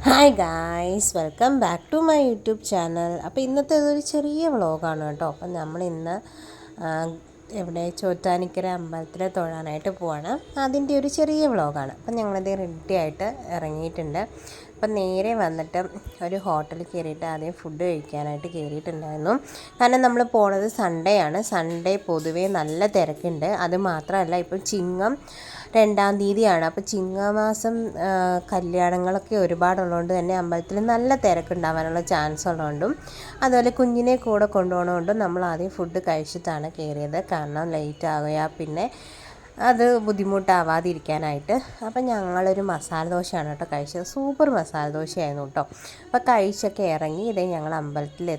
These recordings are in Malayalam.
Hi guys, welcome back to my YouTube channel. അപ്പോൾ ഇന്നത്തെ ഇതൊരു ചെറിയ വ്ളോഗാണ് കേട്ടോ. അപ്പം നമ്മളിന്ന് ഇവിടെ ചോറ്റാനിക്കര അമ്പലത്തിൽ തൊഴാനായിട്ട് പോവാണ്. അതിൻ്റെ ഒരു ചെറിയ വ്ളോഗാണ്. അപ്പം ഞങ്ങളിത് റെഡി ആയിട്ട് ഇറങ്ങിയിട്ടുണ്ട്. അപ്പം നേരെ വന്നിട്ട് ഒരു ഹോട്ടലിൽ കയറിയിട്ട് ആദ്യം ഫുഡ് കഴിക്കാനായിട്ട് കയറിയിട്ടുണ്ടായിരുന്നു. കാരണം നമ്മൾ പോണത് സൺഡേ ആണ്. സൺഡേ പൊതുവേ നല്ല തിരക്കുണ്ട്. അത് മാത്രമല്ല, ഇപ്പം ചിങ്ങം 2-ാം തീയതിയാണ്. അപ്പോൾ ചിങ്ങമാസം കല്യാണങ്ങളൊക്കെ ഒരുപാടുള്ളതുകൊണ്ട് തന്നെ അമ്പലത്തിൽ നല്ല തിരക്കുണ്ടാവാനുള്ള ചാൻസ് ഉള്ളതുകൊണ്ടും അതുപോലെ കുഞ്ഞിനെ കൂടെ കൊണ്ടുപോകണതുകൊണ്ടും നമ്മൾ ആദ്യം ഫുഡ് കഴിച്ചിട്ടാണ് കയറിയത്. കാരണം ലേറ്റ് ആകുക പിന്നെ അത് ബുദ്ധിമുട്ടാവാതിരിക്കാനായിട്ട്. അപ്പം ഞങ്ങളൊരു മസാല ദോശയാണ് കേട്ടോ കഴിച്ചത്. സൂപ്പർ മസാല ദോശയായിരുന്നു കേട്ടോ. അപ്പോൾ കഴിച്ചൊക്കെ ഇറങ്ങി ഇതേ ഞങ്ങൾ അമ്പലത്തിൽ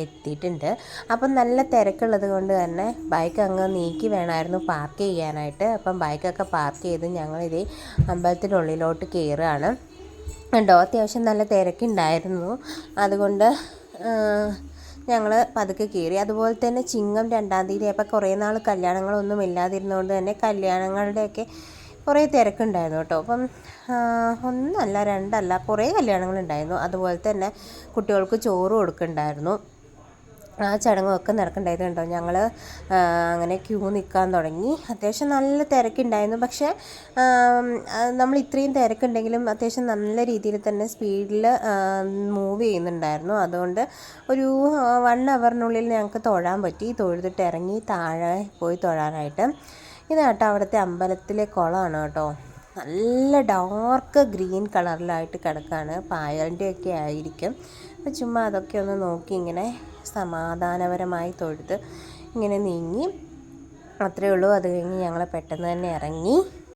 എത്തിയിട്ടുണ്ട്. അപ്പം നല്ല തിരക്കുള്ളത് കൊണ്ട് തന്നെ ബൈക്ക് അങ്ങ് നീക്കി വേണമായിരുന്നു പാർക്ക് ചെയ്യാനായിട്ട്. അപ്പം ബൈക്കൊക്കെ പാർക്ക് ചെയ്ത് ഞങ്ങളിതേ അമ്പലത്തിനുള്ളിലോട്ട് കയറുകയാണ് കേട്ടോ. അത്യാവശ്യം നല്ല തിരക്കുണ്ടായിരുന്നു. അതുകൊണ്ട് ഞങ്ങൾ പതുക്കെ കയറി. അതുപോലെ തന്നെ ചിങ്ങം 2-ാം തീയതി അപ്പോൾ കുറേ നാൾ കല്യാണങ്ങളൊന്നും ഇല്ലാതിരുന്നതുകൊണ്ട് തന്നെ കല്യാണങ്ങളുടെയൊക്കെ കുറേ തിരക്കുണ്ടായിരുന്നു കേട്ടോ. അപ്പം 1 2 കുറേ കല്യാണങ്ങളുണ്ടായിരുന്നു. അതുപോലെ തന്നെ കുട്ടികൾക്ക് ചോറ് കൊടുക്കുന്നുണ്ടായിരുന്നു. ആ ചടങ്ങൊക്കെ നടക്കണ്ടായിരുന്നു കേട്ടോ. ഞങ്ങൾ അങ്ങനെ ക്യൂ നിൽക്കാൻ തുടങ്ങി. അത്യാവശ്യം നല്ല തിരക്കുണ്ടായിരുന്നു. പക്ഷേ നമ്മൾ ഇത്രയും തിരക്കുണ്ടെങ്കിലും അത്യാവശ്യം നല്ല രീതിയിൽ തന്നെ സ്പീഡിൽ മൂവ് ചെയ്യുന്നുണ്ടായിരുന്നു. അതുകൊണ്ട് ഒരു 1 അവറിനുള്ളിൽ ഞങ്ങൾക്ക് തൊഴാൻ പറ്റി. തൊഴുതിട്ട് ഇറങ്ങി താഴെ പോയി തൊഴാനായിട്ട്. ഇതാട്ടോ അവിടുത്തെ അമ്പലത്തിലെ കുളമാണ് കേട്ടോ. നല്ല ഡാർക്ക് ഗ്രീൻ കളറിലായിട്ട് കിടക്കുകയാണ്. പായലിൻ്റെയൊക്കെ ആയിരിക്കും. അപ്പോൾ ചുമ്മാ അതൊക്കെ ഒന്ന് നോക്കി ഇങ്ങനെ സമാധാനപരമായി തൊഴുത് ഇങ്ങനെ നീങ്ങി. അത്രയേ ഉള്ളൂ. അത് കഴിഞ്ഞ് ഞങ്ങൾ പെട്ടെന്ന് തന്നെ ഇറങ്ങി.